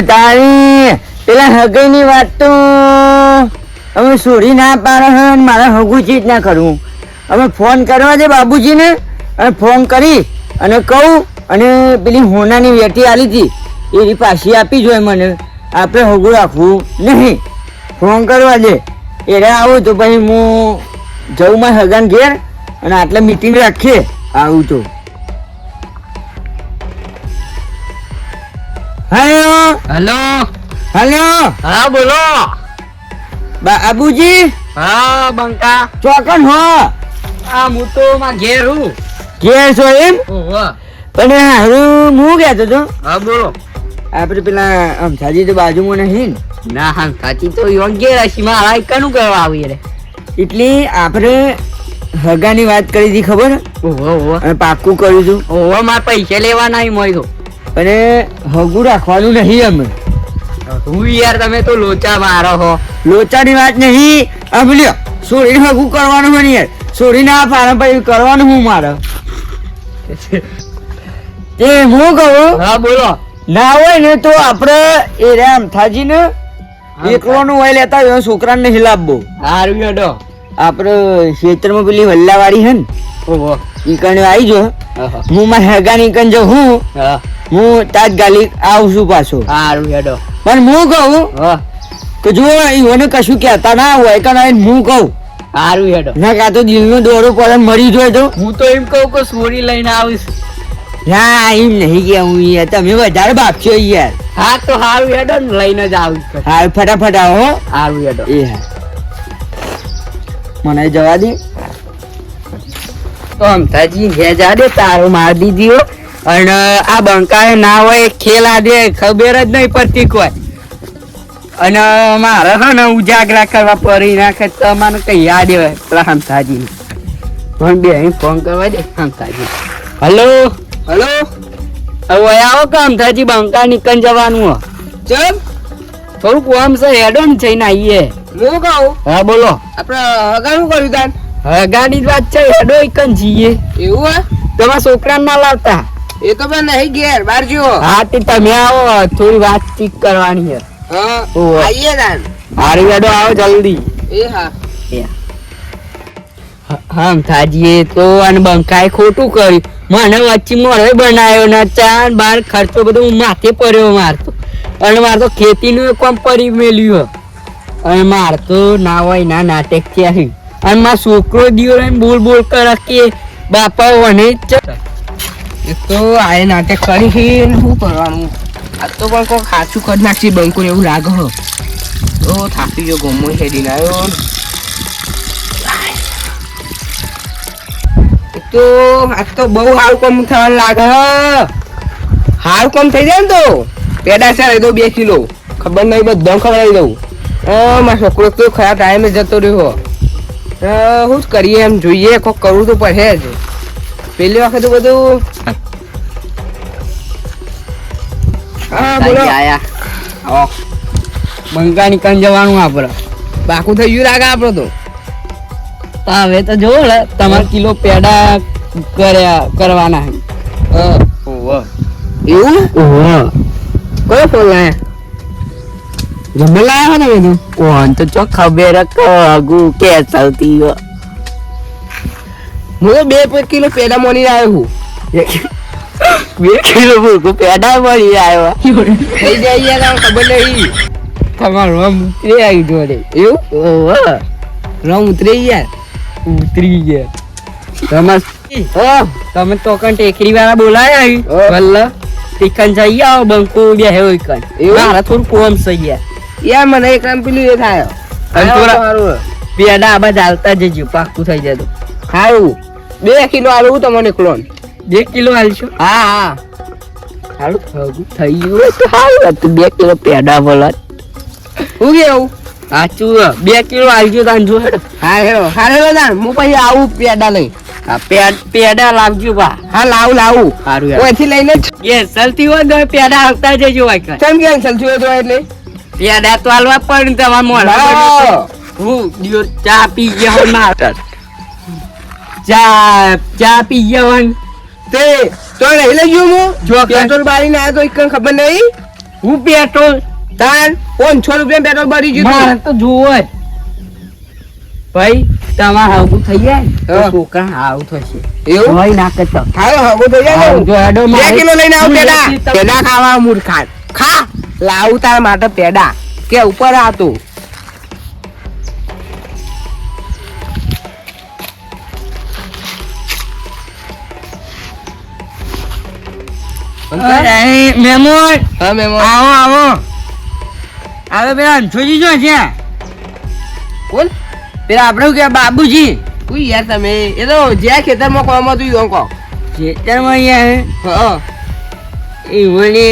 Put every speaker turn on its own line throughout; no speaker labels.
તારી પેલા હગઈની વાત તો હવે છોડી ના પાડે હે ને મારે હગું ચીજ ના કરવું. હવે ફોન કરવા દે બાબુજીને અને ફોન કરી અને કહું અને પેલી હોનાની વેટી આલી હતી એની પાછી આપી જોઈએ મને. આપણે હગું રાખવું નહીં. ફોન કરવા દે એને આવું તો પછી હું જઉં મારા હગાન ઘેર અને આટલે મીટિંગ રાખીએ. આવું તો હેલો
હેલો.
હેલો.
હા બોલો.
બાબુજી.
હા બંકા.
ચોકન હો.
હું તો માં ઘેર હું.
ઘેર છો એમ?
ઓહો.
પણ હારું હું કહેતો હતો
હા બોલો.
આપણે પેલા અમથાજી તો બાજુમાં નહીં ને
ના હા સાચી તો યોગ્ય રાશિ મારા કનું કરવા આવી રે.
એટલે આપણે હગાની વાત કરી હતી ખબર?
ઓહો ઓહો.
અને પાક્કું કર્યું હતું.
ઓહો માર પૈસા લેવા નહીં મળ્યો.
અને હગું રાખવાનું નહીં અમે.
હું યાર તમે તો લોચા મારો હો.
લોચાની વાત નહીં. આ બોલ્યો છોડીને હગું કરવાનું હોય ને યાર. છોડીને આ પાડે પછી કરવાનું હું મારે તે હું કહું
હા બોલો.
ના હોય ને તો આપણે એ રે અમથાજીને એકલોનું હોય લેતા હોય છોકરાને નહીં લાવવો.
હારું હેડો.
આપણે ખેતરમાં પેલી વલ્લાવાળી હે ને
ઓહો.
ઈ કણે આવી જો.
હા
હું મારા હગાની કણ જો હું તાત્કાલિક આવું છું પાછો.
હારું હેડો.
પણ હું કહું
હા
કે જો ઈઓને કશું કહેતા ના હોય કે ના હું કહું
હારું હેડો.
ના કાં તો દિલનો દોરો પડે મરી જાય તો
હું તો એમ કહું કે સોરી લઈને આવીશ.
ના એમ નહીં કે હું યાર તમે વધારે બાપશો યાર.
હા તો હારું હેડો ને લઈને જ આવીશ.
હા ફટાફટ આવો.
હારું હેડો.
એ હા મને જવા દે.
તો અમથાજી ઘેર જા દે તારો માર દીધી અને આ બંકાએ ના હોય ખેલા દે ખબર જ નહીં પડતી કોઈ. અને મારે હે ને ઉજાગરા કરવા પડી નાખે તો મને કઈ યાદ હોય પેલા અમથાજી મને બે ફોન કરવા દે અમથાજી. Hello hello. હવે આવો કે અમથાજી બંકા નીકળ જવાનું હો. ચમ થોડુંક કામ છે હેડો ને જઈને આવીએ. હું કહું. હા બોલો. આપણે હગાનું કર્યું તાન. હગાની જ વાત છે હેડો એકન જઈએ. એવું હે? તમારા છોકરાને ના લાવતા. એ તો પણ નહીં ઘેર બહાર જો. હા તે તમે આવો થોડી વાતચીત કરવાની છે. હા આવીએ તાન. હારી હેડો આવો જલ્દી. એ હા. હા થાજીએ તો અને બંકાએ ખોટું કર્યું. મને વચ્ચે મોરવે બનાવ્યો ને ચાર બાર ખર્ચો બધો માથે પડ્યો મારતો. અને મારે તો ખેતીનું કામ પડી મેલ્યું અને મારે તો ના હોય ના નાટક છે. અને મારો છોકરો દિયો બોલ બોલ કરે કે બાપા વને એક તો આ નાટક કરી શું કરવાનું. આ તો પણ કોઈ ખાસું કરી નાખશે બંકો એવું લાગે હો. તો થાકી ગયો ગમો હેડીને આવ્યો. તો આ તો બહુ સારું કામ થવાનું લાગે. સારું કામ થઈ જાય ને તો પેડા છે દો 2 કિલો ખબર નહીં બધા ખવડાવી દઉં. મારો છોકરો તો ખરા ટાઈમે જતો રહ્યો. શું જ કરીએ એમ જોઈએ કોક કરવું તો પડે જ. પેલી વખત બધું હા બોલો આયા બંકા નીકળ જવાનું આપડે. બાકું થઈ ગયું લાગે આપડે તો. હવે તો જોવો ને તમારે કિલો પેડા કરવાના. એવું કયો ફોન લાયા? જમે લાયા ને બધું કોણ તો ચો ખબર કગુ કે ચાલતી હું તો 2 કિલો પેડા મળી આવ્યો છું. 2 કિલો ભૂકો પેડા મળી આવ્યો થઈ જાય યાર ખબર નહીં. તમારો રમ ઉતરી આવી જોડે. એવું રમ ઉતરી યાર ઉતરી ગયા. તમે તો કણ ટેકરી વાળા બોલાયા ભલે ટીકન જઈ આવો બંકો બે હોય કણ. મારા થોડું કોમ છે યાર મને એક આમ પેલું એ થાય પેડા આ બધા હાલતા જજો પાકું થઈ જાય તો સારું. 2 કિલો આલુ તમને એકલો 2 કિલો આલશો? હા હા સારું થઈ ગયું તો સારું હતું. 2 કિલો પેડા બોલા શું કેવું સાચું 2 કિલો આલજો તાન જો. હા હેરો હારેલો તાન હું પછી આવું પેડા લઈ. હા પેડા લાવજો બા. હા લાવું સારું ઓથી લઈને એ સલતી હોય તો પેડા આવતા જજો વાય. કેમ કે સલતી હોય તો એટલે પેડા તો હાલવા પણ તમાર મોઢા હું દિયો ચા પી ગયા ના ચા પી ગયા તે તો રહી લેજો હું જો પેટ્રોલ બારી ના તો એક ખબર નહીં હું પેટ્રોલ તાર 500 રૂપિયા પેટ્રોલ ભરી ગયું
મારે તો જોવો જ ભાઈ તમારે હગું થઈ જાય ને તો
હા.
છોકરા આવું થશે
એવું
હોય ના કરતો
હાલો હગો થઈ જાય
હા,
ને.
જો હેડો
2
મારે-
કિલો લઈને આવ પેડા
હું લેતી
પેડા ખાવા મૂર્ખા ખા લાવું તાર માટે પેડા કે ઉપર આતું
અરે, મહેમાન
હા મેમો
આવો આવો હવે પેલા અંછોજી જો છે
કોણ
પેલા આપણે શું કે બાબુજી
કોઈ યાર તમે એ તો જ્યાં ખેતરમાં કોમ હતું ઈ કહો
ખેતરમાં અહીંયા
હા
એવોને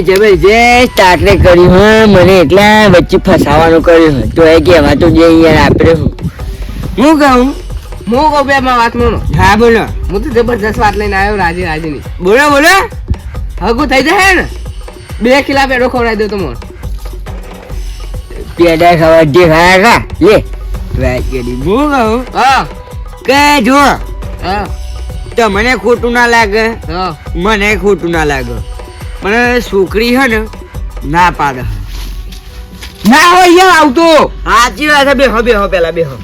જબરજસ્ત તાટલે કર્યું હા મને એટલા વચ્ચે ફસાવાનું કર્યું હે. તો એ કે એમાં તો જે યાર આપણે હું કહું
હું કહું બે માં વાત માનો
હા બોલો
હું તો જબરજસ્ત વાત લઈને આવ્યો રાજી રાજીની
બોલો બોલો
હગું થઈ જાય ને 2 કિલા પેડો ખવડાવી દો તમને
પેડા ખાવા જે ખાયા ખા લે વાત કરી હું કહું
હા
કે જો
હા
તમને ખોટું ના લાગે
હા
મને ખોટું ના લાગે મને છોકરી હે ને ના પાડે
ના હોય યાર આવતો
સાચી વાત છે બેહો બેહો પેલા બેહો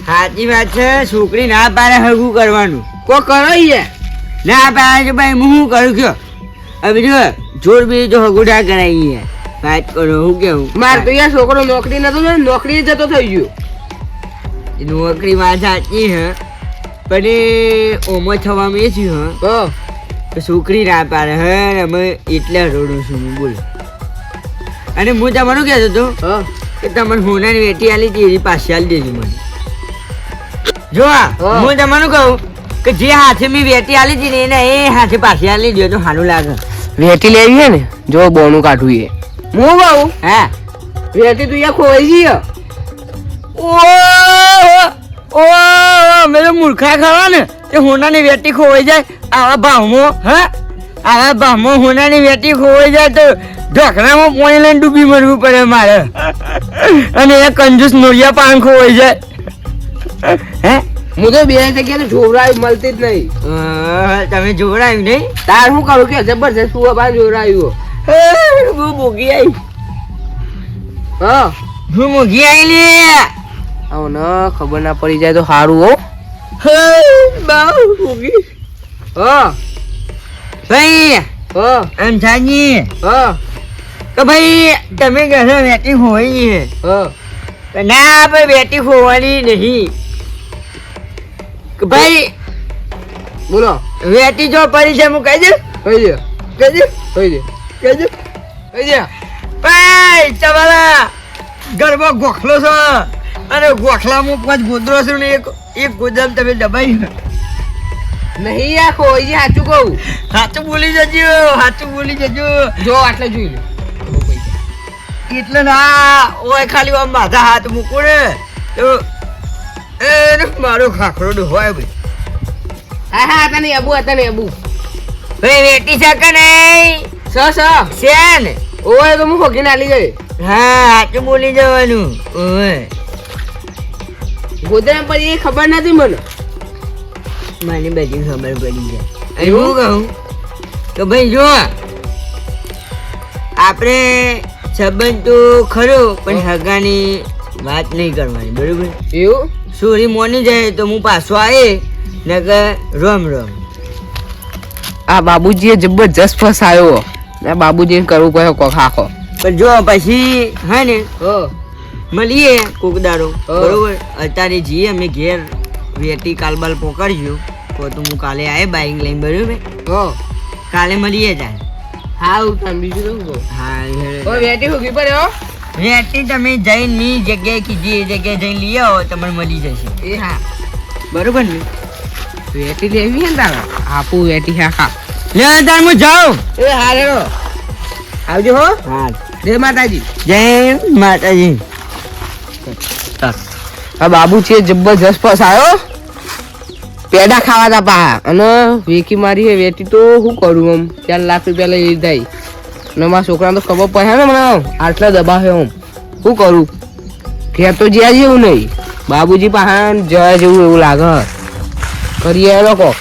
સાચી વાત છે છોકરી ના પાડે હગું કરવાનું
કો કરો યાર
ના પાડે છે ભાઈ હું શું કરું કયો હવે જો જોર બી તો હગું ના કરાવી વાત કરો હું કેવું
માર તો યાર છોકરો નોકરી નતો ને નોકરી જતો થઈ ગયો
નોકરી માં સાચી હે પણ એ ઓમો થવામાં એ થયું હે
હા
તો છોકરી ના પાડે હે ને અમે એટલે રોડું છું હું બોલ અને હું તમારું કહેતો હતો
હા
કે તમને હોનાની વેટી આલી હતી એની પાછી આલી દેજો મને જો આ,
હા.
હું તમારું કહું કે જે હાથે મેં વેટી આલી હતી ને એને એ હાથે પાછી આલી દો તો સારું લાગે
વેટી લેવી હે ને જો બોનું કાઢવું એ હું કહું
હા
વેટી તું યાર ખોવાઈ ગઈ
ઓ મેરો મૂર્ખા ખાવા ને તે હોનાની વેટી ખોવાઈ જાય આવા ભાવમાં હા આવા ભાવમાં હોનાની વેટી ખોવાઈ જાય તો ઢોકળામાં પાણી લઈને ડૂબી મરવું પડે મારે અને એ કંજૂસ નોરિયા પાન ખોવાઈ જાય હે
હું તો 2 જગ્યાએ જોવરાય મળતી જ નહીં
તમે જોડાયું નહીં
તાર શું કરું કે જબરજસ્ત તું બાર જોવરાયું
હું મોગી આવી
હા
હું મોગી આવેલી
આવો ન ખબર ના પડી જાય તો સારું હો
બહુ મોગી
હા
ભાઈ
હા
એમ થાજી
હા
કે ભાઈ તમે કહો વેટી ખોવાઈ છે
હા
કે ના ભાઈ વેટી ખોવાની નહીં કે ભાઈ
બોલો
વેટી જો પડી છે હું કહી દઉં
કહી દે
કહી દઉં
કહી દે
કહી દઉં
કહી દે
ભાઈ તમારા ઘરમાં ગોખલો છો અને ગોખલામાં પાંચ ગોદરો છે ને એક ગોદરામાં તમે દબાઈ
નહીં યાર ખોઈ જી સાચું કહું
સાચું બોલી જજો સાચું બોલી જજો
જો આટલે જોઈ લો
એટલે ના ઓય ખાલી આમ માથા હાથ મૂકો ને તો એ મારો ખાખરો હોય ભાઈ
હા હા તને અબુ
ભાઈ વેટી શકે નહીં
સ
છે ને
ઓય તો હું ખોગીને આલી ગઈ
હા સાચું બોલી જવાનું ઓય
ગોદરા પર એ ખબર નથી મને
મને બધી ખબર પડી જાય અને હું કહું કે ભાઈ જો આપણે સંબંધ તો ખરો પણ હગાની વાત નહીં કરવાની બરોબર
એવું
સોરી મોની જાય તો હું પાછો આવે નકર રોમ રોમ
આ બાબુજીએ જબરજસ્ત ફસાયો આ બાબુજીને કરવું કયો કોક આખો
પણ જો પછી હે ને
હા
મળીએ કોક દાડો
હા.
બરોબર અત્યારે જઈએ અમે ઘેર વેટી કાલબાલ પોકાડજો તો હું કાલે આવે બાઈક લઈને બરોબર
હા
કાલે મળીએ જાય
હા ઉતાર બીજું શું કહું
હા
ઓય વેટી હોગી પર હો
વેટી તમે જઈને ની જગ્યાએ કીધી એ જગ્યાએ જઈને લઈ આવો તમને મળી જશે
એ હા
બરોબર ને
વેટી લેવી હે ને તારા આપું વેટી હા ખા
લે તાર હું જાઉં
એ હા રેડો આવજો હો
હા
જય માતાજી
જય માતાજી
આ બાબુજીએ જબરજસ્ત ફસાયો પેડા ખાવા તા પા અને વેકી મારી હે વેટી તો શું કરું આમ 4 લાખ રૂપિયા લઈ લીધા અને મારા છોકરાને તો ખબર પડે ને મને આટલા દબાવે આમ શું કરું ઘેર તો જ્યાં જેવું નહીં બાબુજી પાસે જયા જેવું એવું લાગે કરીએ એ લોકો